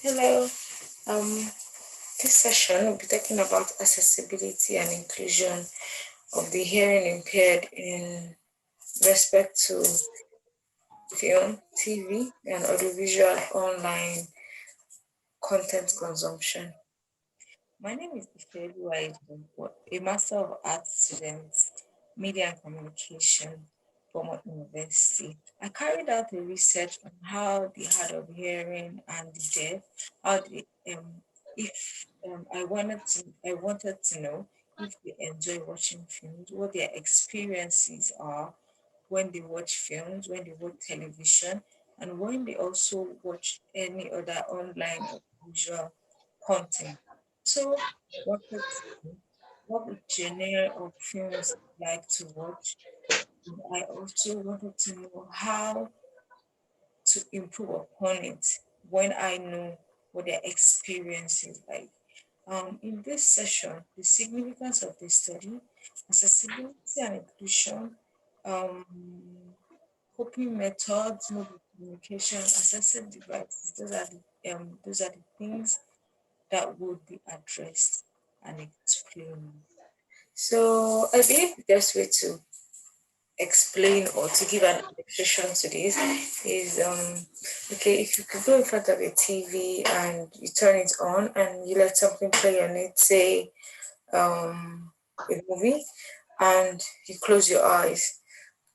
Hello. Um, this session will be talking about accessibility and inclusion of the hearing impaired in respect to film, TV, and audiovisual online content consumption. My name is Impaired, a Master of Arts student, Media and Communication from What University. I carried out a research on how the hard of hearing and the deaf, how they, if I wanted to know if they enjoy watching films, what their experiences are when they watch films, when they watch television, and when they also watch any other online or visual content. So, wanted to know what genre of films you like to watch. And I also wanted to know how to improve upon it when I know what their experience is like. In this session, the significance of the study, accessibility and inclusion, um, coping methods, mobile communication, accessible devices. Those are the things that would be addressed and explained. So I believe the best way to explain or to give an illustration to this is okay, if you could go in front of a TV and you turn it on and you let something play on it, say a movie, and you close your eyes.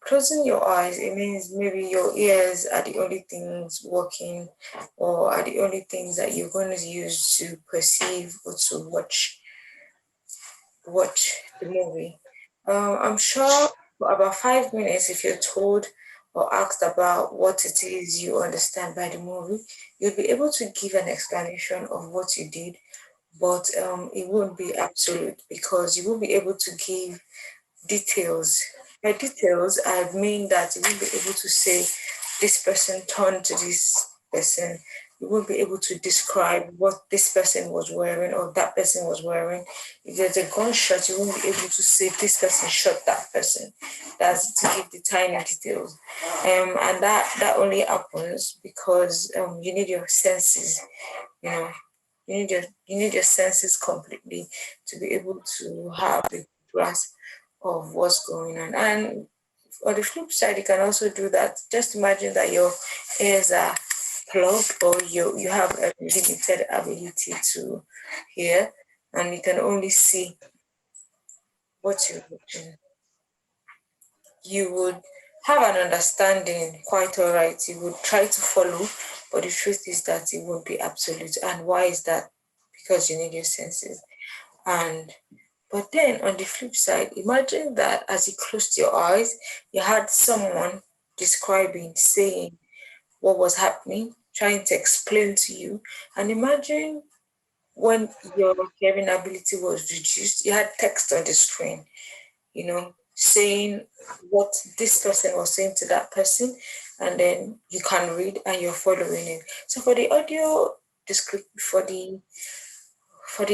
Closing your eyes, it means maybe your ears are the only things working or are the only things that you're going to use to perceive or to watch the movie. I'm sure for about 5 minutes, if you're told or asked about what it is you understand by the movie, you'll be able to give an explanation of what you did, but it won't be absolute because you won't be able to give details. By details, I mean that you won't be able to say this person turned to this person. You won't be able to describe what this person was wearing or that person was wearing. If there's a gunshot, you won't be able to say this person shot that person. That's to give the tiny details. And that only happens because you need your senses, you know, you need your senses completely to be able to have a grasp of what's going on. And on the flip side, you can also do that. Just imagine that your ears are plugged or you have a limited ability to hear and you can only see what you're watching. You would have an understanding quite all right. You would try to follow, but the truth is that it won't be absolute. And why is that? Because you need your senses. And but then on the flip side, imagine that as you closed your eyes, you had someone describing, saying what was happening, trying to explain to you. And imagine when your hearing ability was reduced, you had text on the screen, saying what this person was saying to that person, and then you can read and you're following it. So for the audio descript for the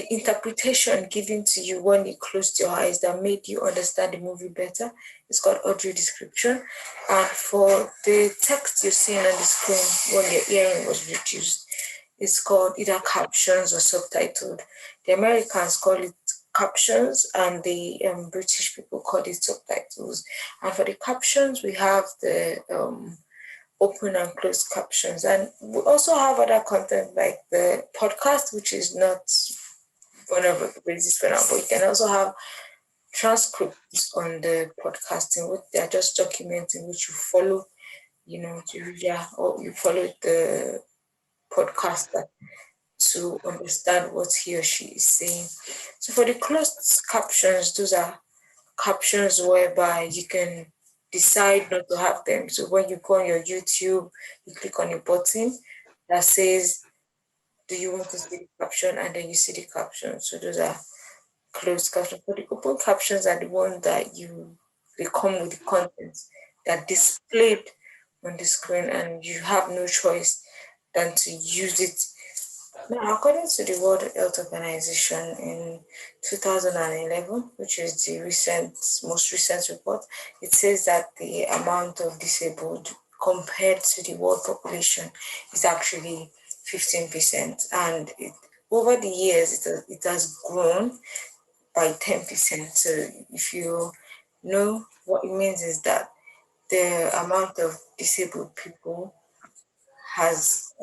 interpretation given to you when you closed your eyes that made you understand the movie better, it's called audio description. And for the text you're seeing on the screen when your hearing was reduced, it's called either captions or subtitled. The Americans call it captions, and the British people call it subtitles. And for the captions, we have the open and closed captions. And we also have other content like the podcast, which is not one of the basis for now, but you can also have transcripts on the podcasting, which they are just documenting which you follow, to yeah, or you follow the podcaster to understand what he or she is saying. So for the closed captions, those are captions whereby you can decide not to have them. So when you go on your YouTube, you click on a button that says, do you want to see the caption? And then you see the caption. So those are closed captions. But the open captions are the ones that they come with the content that displayed on the screen and you have no choice than to use it. Now, according to the World Health Organization in 2011, which is the most recent report, it says that the amount of disabled compared to the world population is actually 15%, and over the years it has grown by 10%. So if you know, what it means is that the amount of disabled people has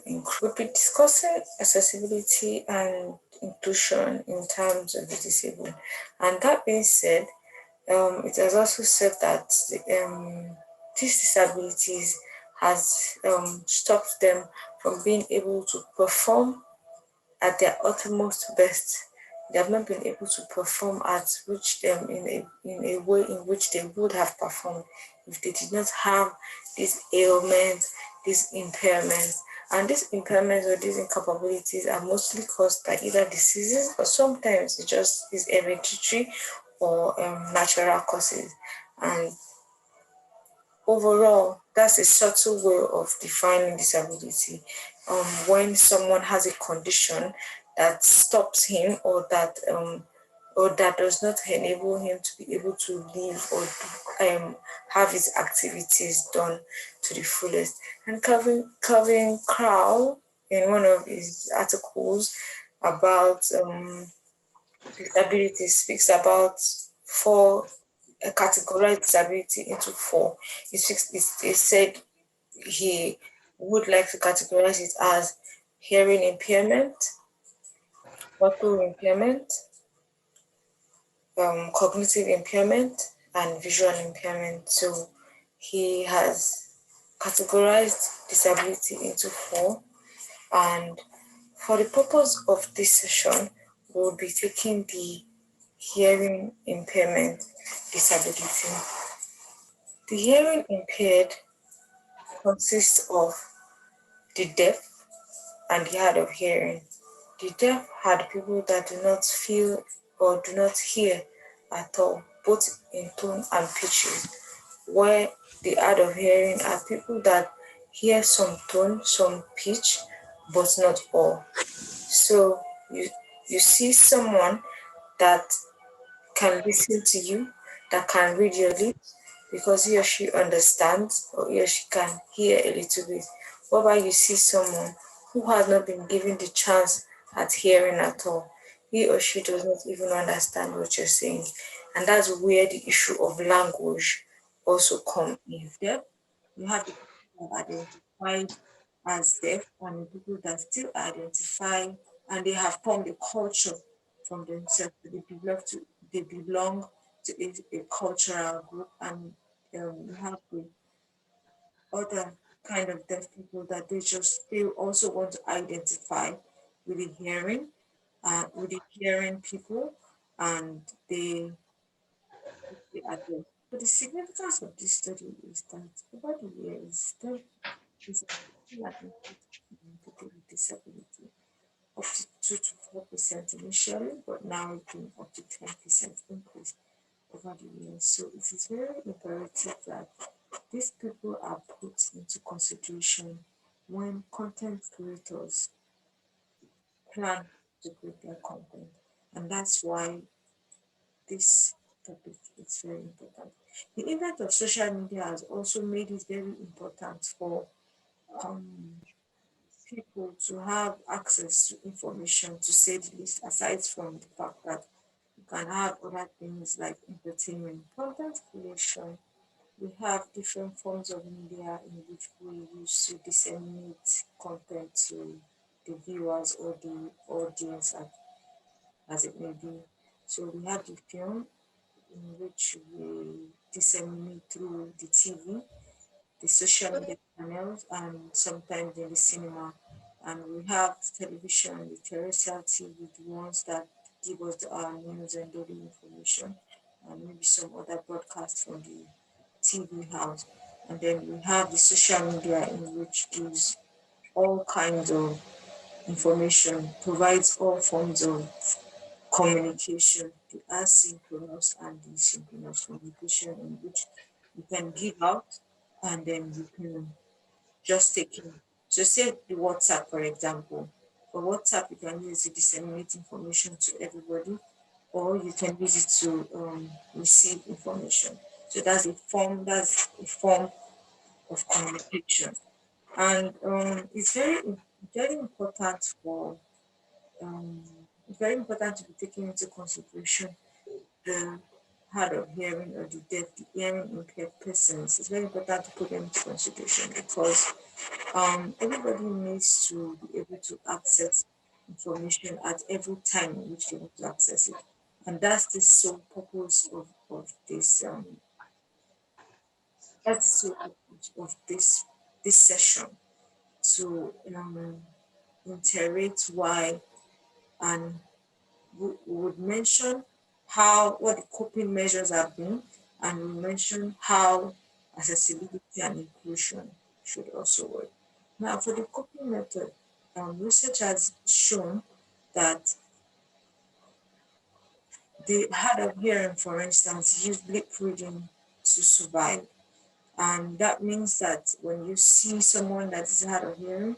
increased. We'll be discussing accessibility and inclusion in terms of the disabled. And that being said, it has also said that these disabilities has stopped them from being able to perform at their utmost best. They have not been able to perform at which them in a way in which they would have performed if they did not have these ailments, these impairments. And these impairments or these incapabilities are mostly caused by either diseases, or sometimes it just is hereditary or natural causes. And overall, that's a subtle way of defining disability. When someone has a condition that stops him, or that does not enable him to be able to live or have his activities done to the fullest. And Calvin Crow, in one of his articles about disability, speaks about four categorize disability into four. He said he would like to categorize it as hearing impairment, motor impairment, cognitive impairment, and visual impairment. So he has categorized disability into four. And for the purpose of this session, we'll be taking the hearing impairment disability. The hearing impaired consists of the deaf and the hard of hearing. The deaf are the people that do not feel or do not hear at all, both in tone and pitches, where the hard of hearing are people that hear some tone, some pitch, but not all. So you see someone that can listen to you, that can read your lips because he or she understands or he or she can hear a little bit. Whereby you see someone who has not been given the chance at hearing at all, he or she does not even understand what you're saying. And that's where the issue of language also come in. There, you have the people who are identified as deaf and the people that still identify, and they have formed a culture from themselves. They belong to a cultural group, and you have the other kind of deaf people that they also want to identify with the hearing people, and they are deaf. But the significance of this study is that over the years, deaf is people with disability up to 2 to 4% initially, but now it's been up to 10% increase over the years. So it is very imperative that these people are put into consideration when content creators plan to create their content. And that's why this topic is very important. The impact of social media has also made it very important for um, people to have access to information, to say the least, aside from the fact that you can have other things like entertainment, content creation. We have different forms of media in which we use to disseminate content to the viewers or the audience, as it may be. So we have the film, in which we disseminate through the TV, the social media channels, and sometimes in the cinema. And we have television, the terrestrial TV, the ones that give us our news and daily information, and maybe some other broadcasts from the TV house. And then we have the social media, in which gives all kinds of information, provides all forms of communication, the asynchronous and the synchronous communication, in which you can give out and then you can just take in. So say the WhatsApp, for example. For WhatsApp, you can use it to disseminate information to everybody, or you can use it to receive information. So that's a form of communication. And it's very very important for it's very important to be taken into consideration the hard of hearing or the deaf, the hearing impaired persons. It's very important to put them into consideration because everybody needs to be able to access information at every time in which they want to access it. And that's the sole purpose of this that's the sole purpose of this session to iterate why and we would mention how what the coping measures have been, and we mention how accessibility and inclusion should also work. Now, for the coping method, research has shown that the hard of hearing, for instance, use lip reading to survive. And that means that when you see someone that is hard of hearing,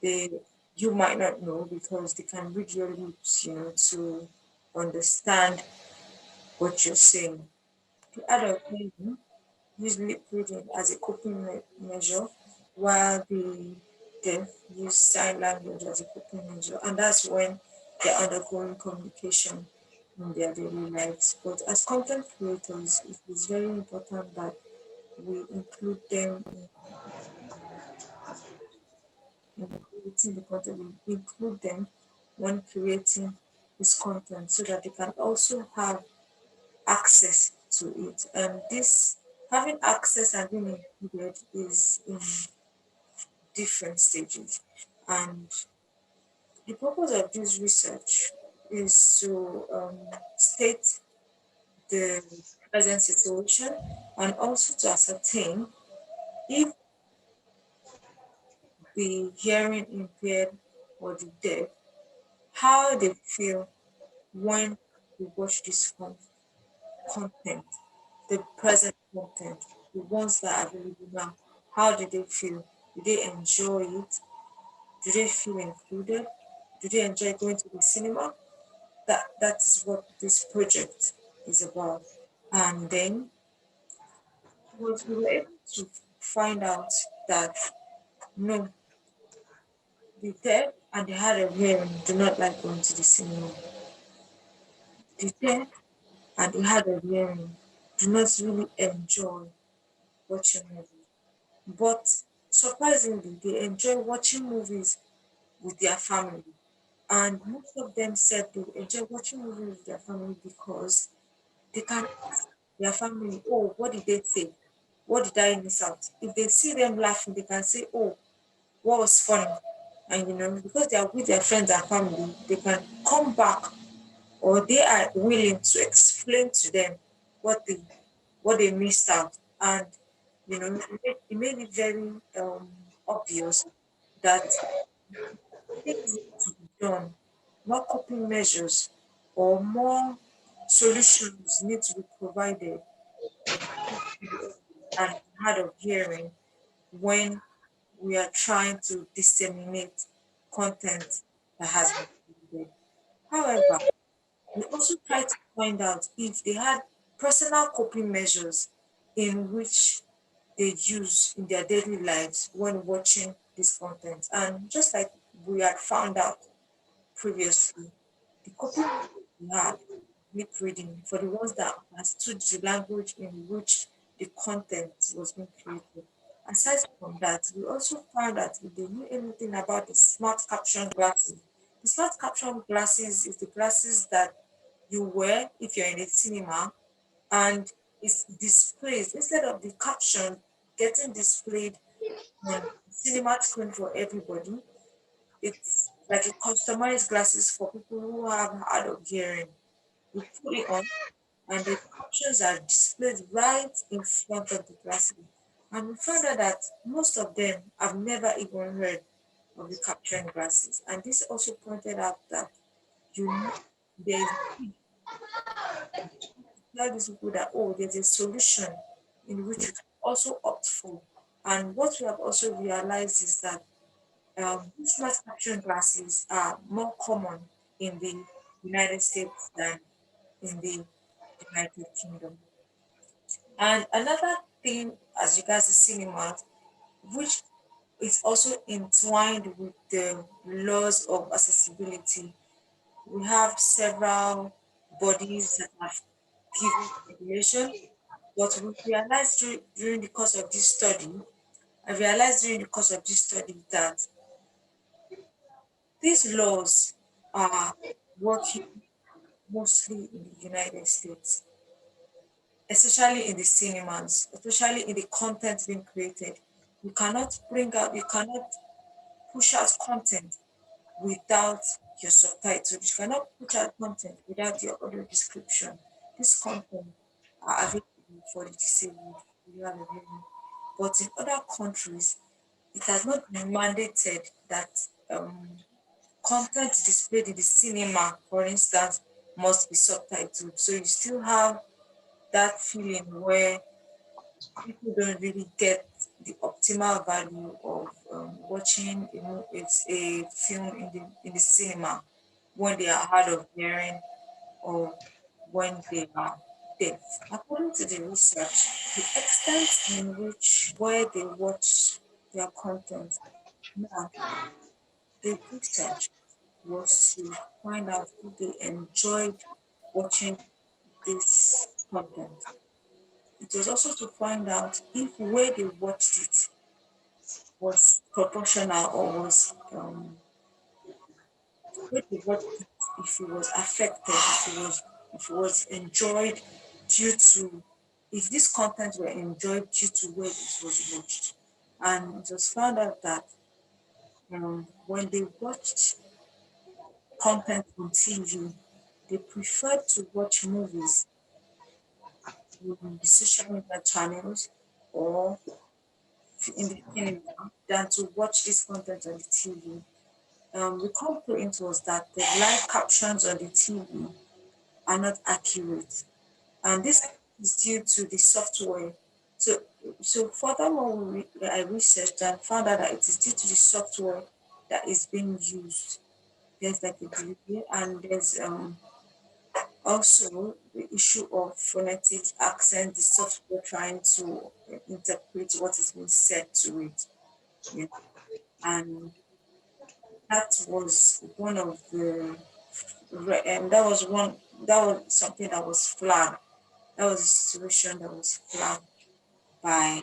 they you might not know because they can read your lips, to understand what you're saying. The adult hearing use lip reading as a coping measure, while the deaf use sign language as a coping measure, and that's when they're undergoing communication in their daily lives. But as content creators, it is very important that we include them in creating the content, we include them when creating this content so that they can also have access to it. And this having access and being included is in different stages. And the purpose of this research is to state the present situation and also to ascertain if the hearing impaired or the deaf, how they feel when they watch this content, the present content, the ones that are available now. How do they feel? Do they enjoy it? Do they feel included? Do they enjoy going to the cinema? That is what this project is about. And then we were able to find out that no, the deaf and the hard of hearing do not like going to the cinema. The deaf and the hard of hearing do not really enjoy watching movies. But surprisingly, they enjoy watching movies with their family. And most of them said they enjoy watching movies with their family because they can ask their family, oh, what did they say? What did I miss out? If they see them laughing, they can say, oh, what was funny? And because they are with their friends and family, they can come back or they are willing to explain to them what they what they missed out. And it made it very obvious that things need to be done, more coping measures or more solutions need to be provided and hard of hearing when we are trying to disseminate content that has been created. However, we also try to find out if they had personal coping measures in which they use in their daily lives when watching this content. And just like we had found out previously, the coping methods we had, lip reading, for the ones that understood the language in which the content was being created. Aside from that, we also found that if they knew anything about the smart caption glasses, the smart caption glasses is the glasses that you wear if you're in a cinema and it's displayed instead of the caption getting displayed on the cinema screen for everybody. It's like a customized glasses for people who have hard of hearing. You put it on and the captions are displayed right in front of the glasses. And we found out that most of them have never even heard of the capturing glasses. And this also pointed out that you need, there is tell these people that there's a solution in which you can also opt for. And what we have also realized is that these smart caption glasses are more common in the United States than in the United Kingdom. And another thing, as regards the cinemas, which it's also entwined with the laws of accessibility. We have several bodies that have given regulation, but we realized during the course of this study, I realized during the course of this study that these laws are working mostly in the United States, especially in the cinemas, especially in the content being created. You cannot push out content without your subtitles. You cannot put out content without your audio description. This content are available for the disabled. You have a hearing. But in other countries, it has not been mandated that content displayed in the cinema, for instance, must be subtitled. So you still have that feeling where people don't really get the optimal value of watching it's a film in the cinema when they are hard of hearing or when they are deaf. According to the research, the extent in which where they watch their content now, the research was to find out if they enjoyed watching this content. It was also to find out if where they watched it was proportional or was where they watched it, if it was affected, if it was enjoyed due to if this content were enjoyed due to where it was watched. And it was found out that when they watched content on TV, they preferred to watch movies on the social media channels or in the cinema than to watch this content on the TV. The complaint was that the live captions on the TV are not accurate, and this is due to the software. So, so furthermore, I researched and found out that it is due to the software that is being used. There's like a delay, and there's also the issue of phonetic accent, the software trying to interpret what is being said to it. You know? And that was one of the that was something that was flagged. That was a situation that was flagged by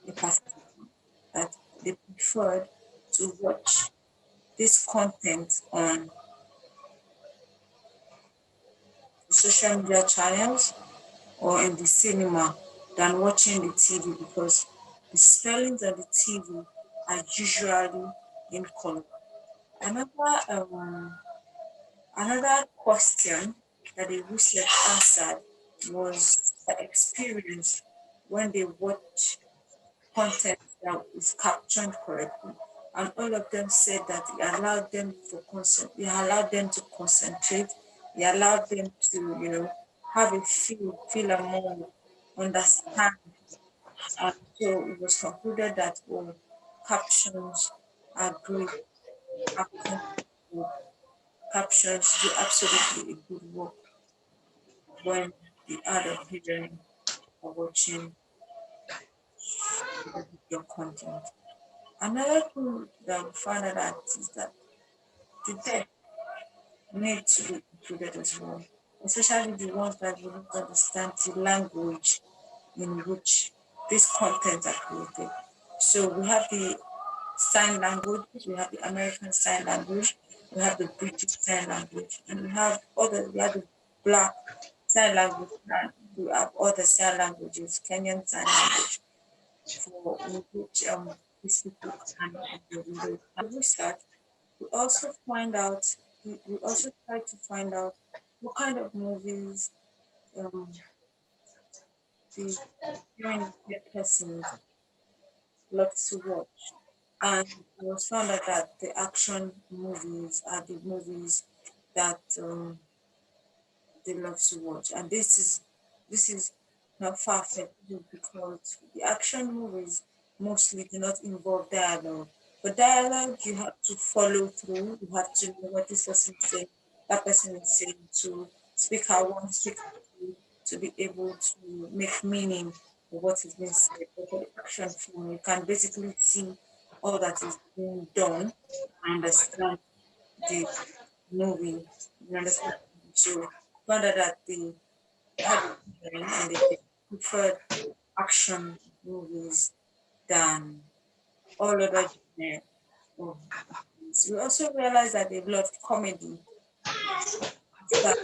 the participant that they preferred to watch this content on the social media channels or in the cinema than watching the TV because the spellings on the TV are usually incorrect. Another Another question that the research answered was the experience when they watch content that is captioned correctly. And all of them said that it allowed them to concentrate, it allowed them to, have a feel a more understand. And so it was concluded that captions are great, captions captions do absolutely a good work when the art of hearing or watching the video content. Another thing that we found out is that the deaf need to be included as well, especially the ones that do not understand the language in which these contents are created. So we have the sign language, we have the American Sign Language, we have the British Sign Language, and we have the Black Sign Language, and we have other sign languages, Kenyan Sign Language, for in which these people can relate. And research, we also find out, we also try to find out what kind of movies um, the hearing impaired persons love to watch. And it was found out that the action movies are the movies that they love to watch. And this is not far-fetched because the action movies mostly do not involve dialogue. But dialogue, you have to follow through. You have to know what this person is saying, that person is saying to speak how one, speak how two, to be able to make meaning of what is being said. But for the action film, you can basically see all that is being done, understand the movie, you understand the show, found out that they had a hearing and they preferred action movies than all other genre of movies. We also realized that they loved comedy that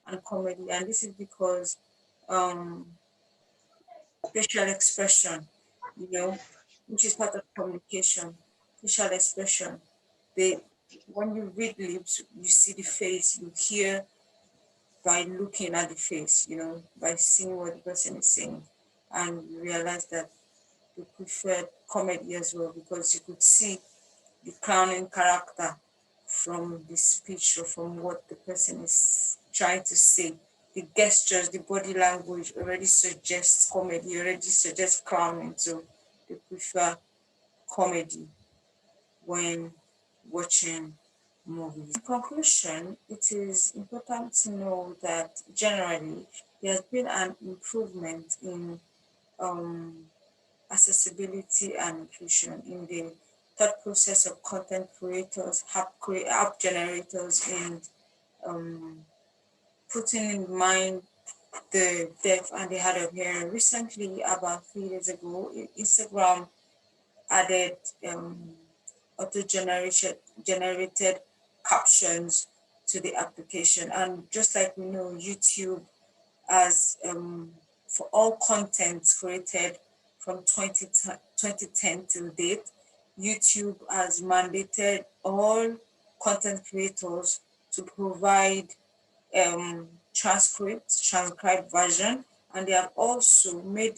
and comedy, and this is because um, facial expression, you know, which is part of communication, facial expression. They, when you read lips, you see the face, you hear by looking at the face, by seeing what the person is saying, and you realize that they preferred comedy as well because you could see the clowning character from the speech or from what the person is trying to say. The gestures, the body language already suggests comedy, already suggests clowning. So they prefer comedy when watching movies. In conclusion, it is important to know that generally there has been an improvement in um, accessibility and inclusion in the thought process of content creators, app generators, and um, putting in mind the deaf and the hard of hearing. Recently, about 3 days ago, Instagram added auto generated captions to the application. And just like we know, YouTube as for all content created from 2010 till date, YouTube has mandated all content creators to provide transcribed version, and they have also made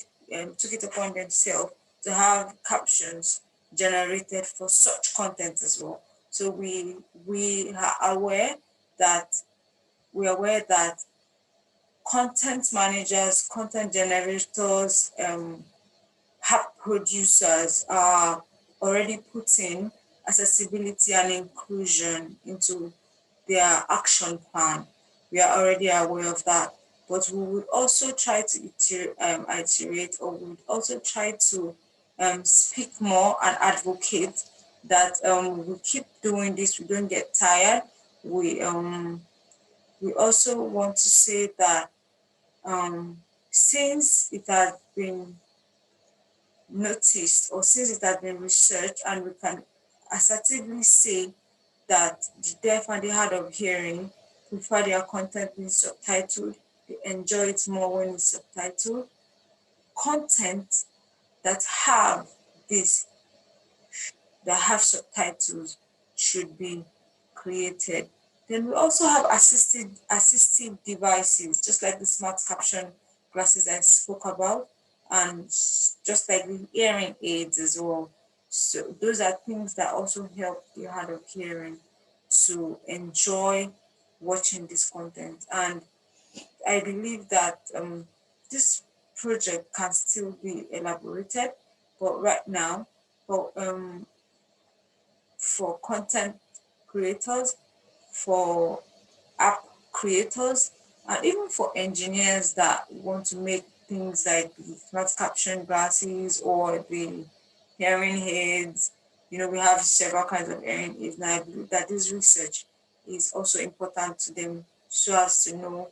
took it upon themselves to have captions generated for such content as well. So that we are aware that content managers, content generators, app producers are already putting accessibility and inclusion into their action plan. We are already aware of that. But we would also try to iterate, or we would also try to speak more and advocate that we keep doing this, we don't get tired. We also want to say that since it has been noticed or since it has been researched and we can assertively say that the deaf and the hard of hearing prefer their content being subtitled, they enjoy it more when it's subtitled. Content that have this, that have subtitles should be created. Then we also have assistive devices, just like the smart caption glasses I spoke about, and just like the hearing aids as well. So those are things that also help the hard of hearing to enjoy watching this content. And I believe that this project can still be elaborated, but right now, for content creators, for app creators, and even for engineers that want to make things like the smart caption glasses or the hearing aids. We have several kinds of hearing aids, and I believe that this research is also important to them so as to know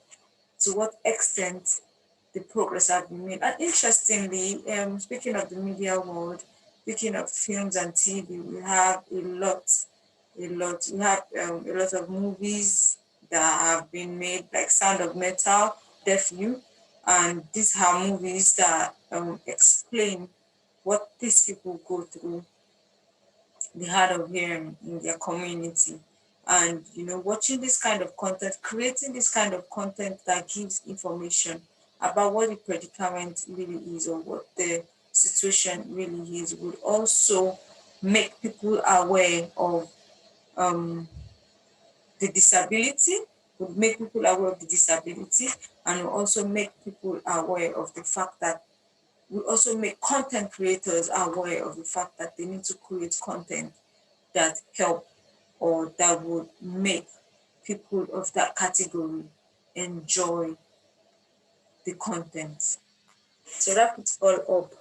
to what extent the progress have been made. And interestingly, speaking of the media world, speaking of films and TV, we have a lot. We have a lot of movies that have been made, like Sound of Metal, Deaf You, and these are movies that explain what these people go through, the hard of hearing in their community. And watching this kind of content, creating this kind of content that gives information about what the predicament really is or what the situation really is would also make people aware of the disability, would make people aware of the disability, and will also make people aware of the fact that we also make content creators aware of the fact that they need to create content that help or that would make people of that category enjoy the content. To wrap it all up,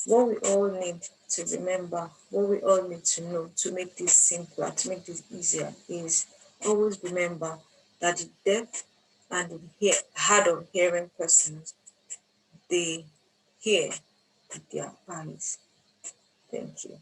what we all need to remember, what we all need to know to make this simpler, to make this easier, is always remember that the deaf and the hard of hearing persons, they hear with their eyes. Thank you.